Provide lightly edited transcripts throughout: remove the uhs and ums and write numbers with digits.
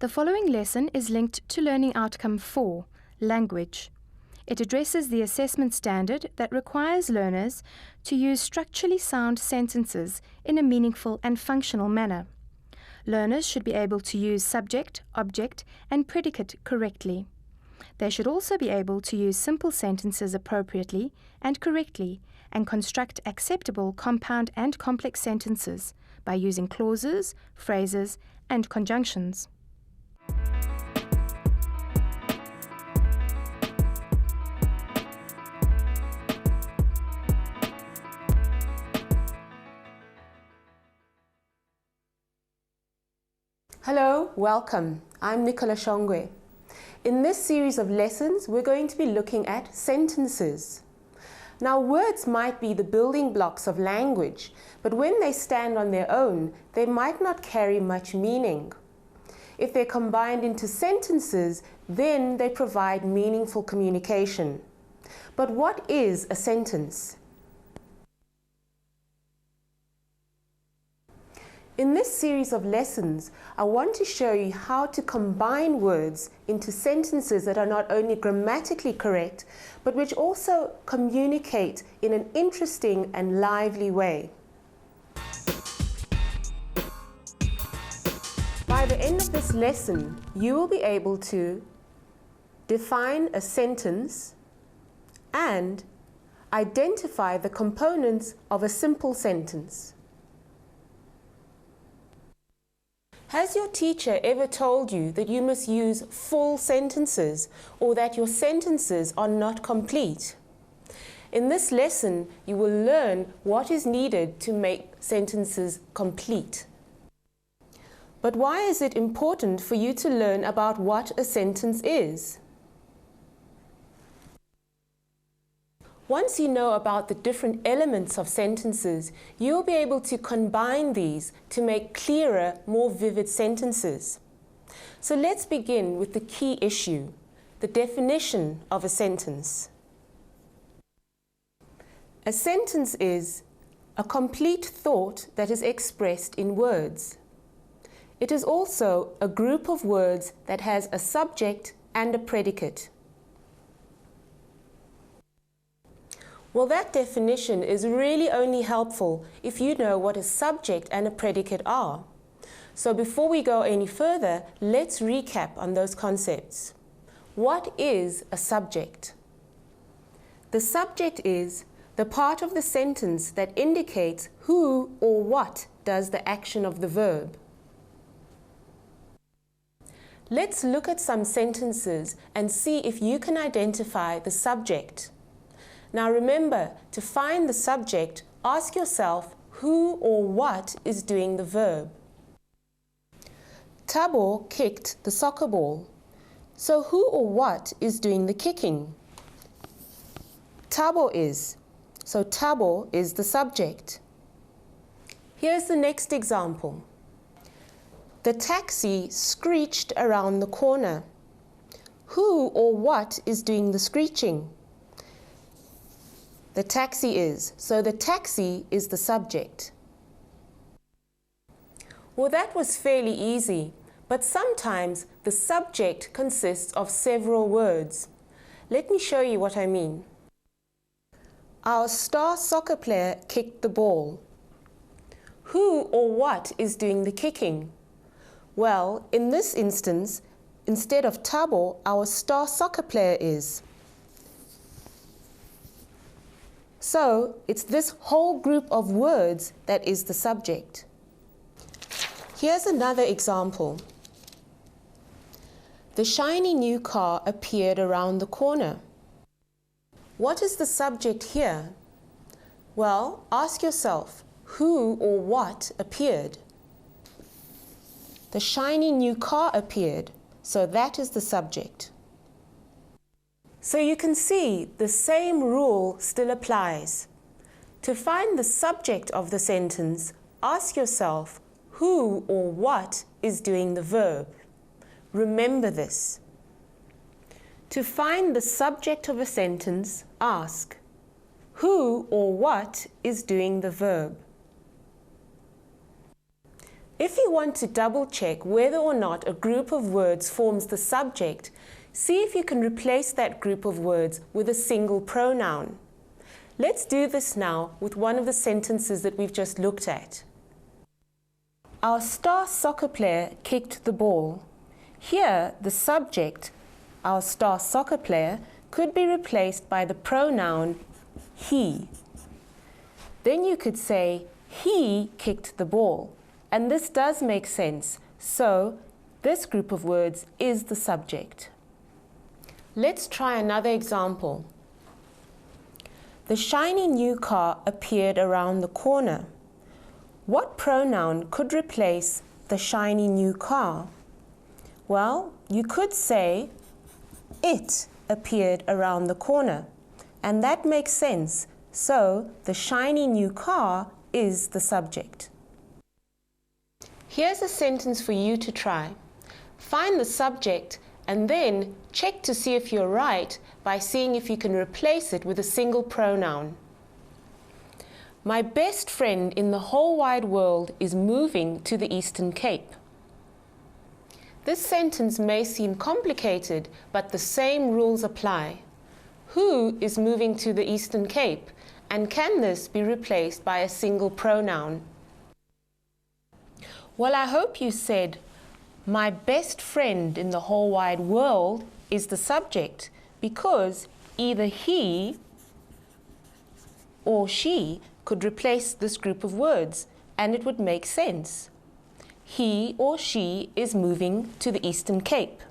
The following lesson is linked to Learning Outcome 4, Language. It addresses the assessment standard that requires learners to use structurally sound sentences in a meaningful and functional manner. Learners should be able to use subject, object, and predicate correctly. They should also be able to use simple sentences appropriately and correctly and construct acceptable compound and complex sentences by using clauses, phrases, and conjunctions. Hello, welcome. I'm Nicola Shongwe. In this series of lessons, we're going to be looking at sentences. Now, words might be the building blocks of language, but when they stand on their own, they might not carry much meaning. If they're combined into sentences, then they provide meaningful communication. But what is a sentence? In this series of lessons, I want to show you how to combine words into sentences that are not only grammatically correct, but which also communicate in an interesting and lively way. By the end of this lesson, you will be able to define a sentence and identify the components of a simple sentence. Has your teacher ever told you that you must use full sentences or that your sentences are not complete? In this lesson, you will learn what is needed to make sentences complete. But why is it important for you to learn about what a sentence is? Once you know about the different elements of sentences, you'll be able to combine these to make clearer, more vivid sentences. So let's begin with the key issue, the definition of a sentence. A sentence is a complete thought that is expressed in words. It is also a group of words that has a subject and a predicate. Well, that definition is really only helpful if you know what a subject and a predicate are. So before we go any further, let's recap on those concepts. What is a subject? The subject is the part of the sentence that indicates who or what does the action of the verb. Let's look at some sentences and see if you can identify the subject. Now remember, to find the subject, ask yourself who or what is doing the verb. Thabo kicked the soccer ball. So who or what is doing the kicking? Thabo is. So Thabo is the subject. Here's the next example. The taxi screeched around the corner. Who or what is doing the screeching? The taxi is. So the taxi is the subject. Well, that was fairly easy, but sometimes the subject consists of several words. Let me show you what I mean. Our star soccer player kicked the ball. Who or what is doing the kicking? Well, in this instance, instead of Thabo, our star soccer player is. So, it's this whole group of words that is the subject. Here's another example. The shiny new car appeared around the corner. What is the subject here? Well, ask yourself, who or what appeared? The shiny new car appeared, so that is the subject. So you can see the same rule still applies. To find the subject of the sentence, ask yourself who or what is doing the verb. Remember this. To find the subject of a sentence, ask who or what is doing the verb. If you want to double check whether or not a group of words forms the subject, see if you can replace that group of words with a single pronoun. Let's do this now with one of the sentences that we've just looked at. Our star soccer player kicked the ball. Here, the subject, our star soccer player, could be replaced by the pronoun he. Then you could say, he kicked the ball. And this does make sense, so this group of words is the subject. Let's try another example. The shiny new car appeared around the corner. What pronoun could replace the shiny new car? Well, you could say, it appeared around the corner. And that makes sense, so the shiny new car is the subject. Here's a sentence for you to try. Find the subject and then check to see if you're right by seeing if you can replace it with a single pronoun. My best friend in the whole wide world is moving to the Eastern Cape. This sentence may seem complicated, but the same rules apply. Who is moving to the Eastern Cape, and can this be replaced by a single pronoun? Well, I hope you said, my best friend in the whole wide world is the subject, because either he or she could replace this group of words, and it would make sense. He or she is moving to the Eastern Cape.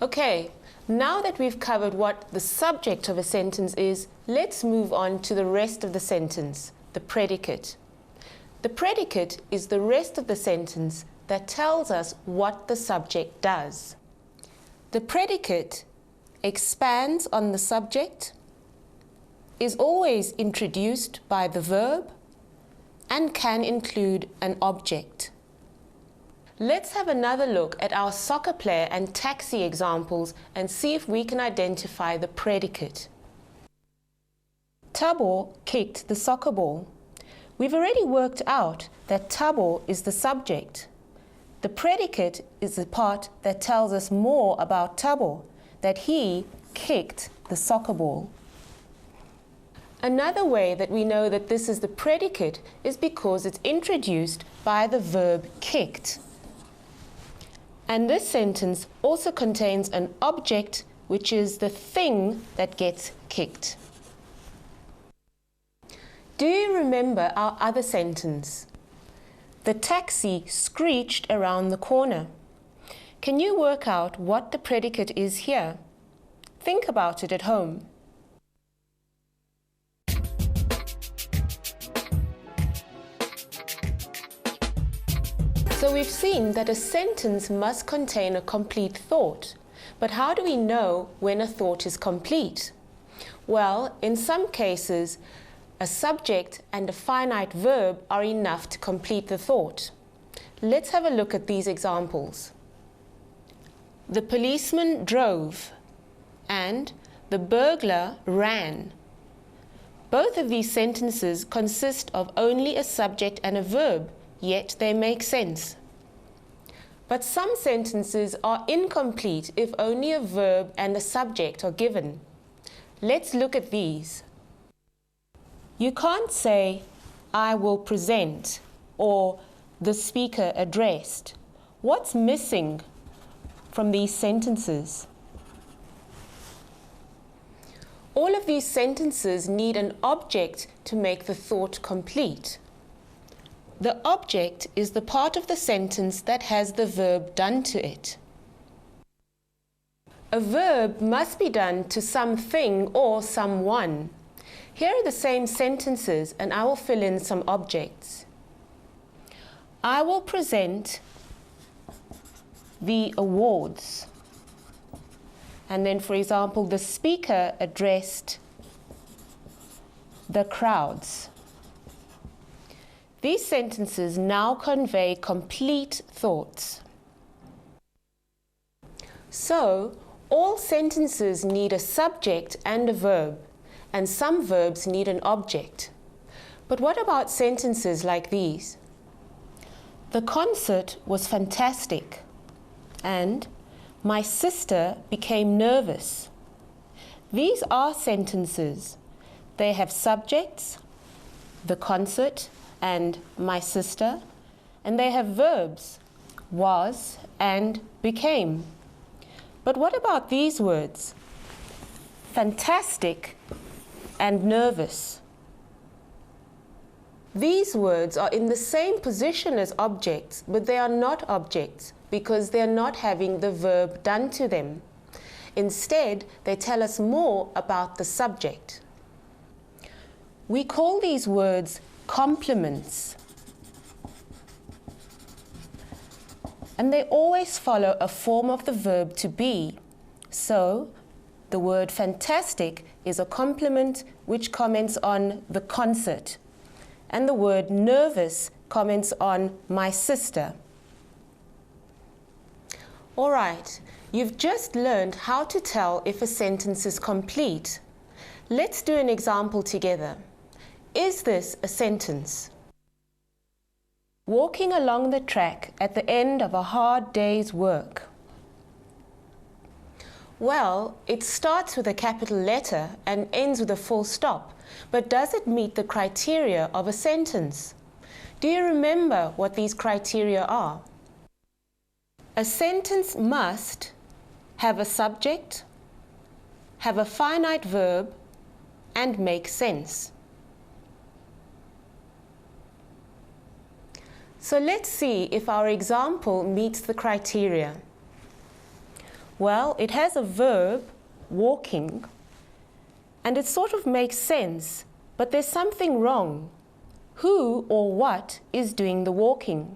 Okay, now that we've covered what the subject of a sentence is, let's move on to the rest of the sentence, the predicate. The predicate is the rest of the sentence that tells us what the subject does. The predicate expands on the subject, is always introduced by the verb, and can include an object. Let's have another look at our soccer player and taxi examples and see if we can identify the predicate. Tabor kicked the soccer ball. We've already worked out that Tabor is the subject. The predicate is the part that tells us more about Tabor, that he kicked the soccer ball. Another way that we know that this is the predicate is because it's introduced by the verb kicked. And this sentence also contains an object, which is the thing that gets kicked. Do you remember our other sentence? The taxi screeched around the corner. Can you work out what the predicate is here? Think about it at home. So we've seen that a sentence must contain a complete thought. But how do we know when a thought is complete? Well, in some cases, a subject and a finite verb are enough to complete the thought. Let's have a look at these examples. The policeman drove and the burglar ran. Both of these sentences consist of only a subject and a verb, yet they make sense. But some sentences are incomplete if only a verb and a subject are given. Let's look at these. You can't say, I will present, or the speaker addressed. What's missing from these sentences? All of these sentences need an object to make the thought complete. The object is the part of the sentence that has the verb done to it. A verb must be done to something or someone. Here are the same sentences, and I will fill in some objects. I will present the awards. And then, for example, the speaker addressed the crowds. These sentences now convey complete thoughts. So, all sentences need a subject and a verb, and some verbs need an object. But what about sentences like these? The concert was fantastic. And my sister became nervous. These are sentences. They have subjects, the concert and my sister, and they have verbs, was and became. But what about these words? Fantastic and nervous. These words are in the same position as objects, but they are not objects because they are not having the verb done to them. Instead, they tell us more about the subject. We call these words complements. And they always follow a form of the verb to be. So, the word fantastic is a complement which comments on the concert. And the word nervous comments on my sister. All right, you've just learned how to tell if a sentence is complete. Let's do an example together. Is this a sentence? Walking along the track at the end of a hard day's work. Well, it starts with a capital letter and ends with a full stop, but does it meet the criteria of a sentence? Do you remember what these criteria are? A sentence must have a subject, have a finite verb, and make sense. So let's see if our example meets the criteria. Well, it has a verb, walking, and it sort of makes sense, but there's something wrong. Who or what is doing the walking?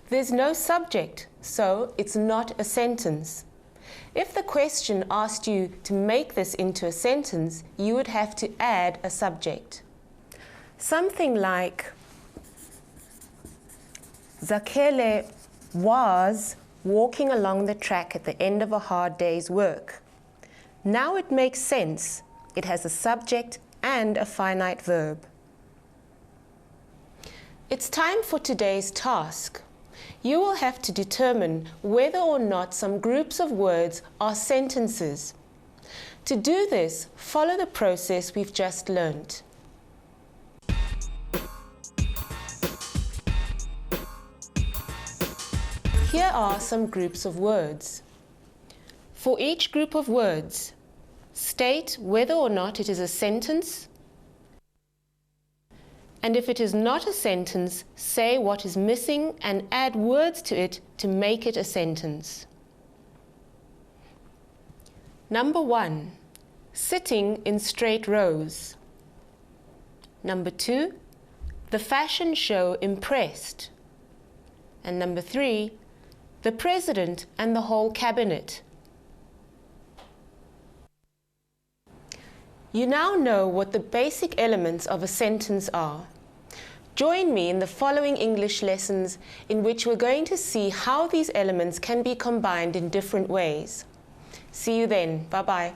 There's no subject, so it's not a sentence. If the question asked you to make this into a sentence, you would have to add a subject. Something like, Zakele was walking along the track at the end of a hard day's work. Now it makes sense. It has a subject and a finite verb. It's time for today's task. You will have to determine whether or not some groups of words are sentences. To do this, follow the process we've just learned. Here are some groups of words. For each group of words, state whether or not it is a sentence, and if it is not a sentence, say what is missing and add words to it to make it a sentence. Number 1, sitting in straight rows. Number 2, the fashion show impressed. And number 3, the President and the whole cabinet. You now know what the basic elements of a sentence are. Join me in the following English lessons in which we're going to see how these elements can be combined in different ways. See you then. Bye-bye.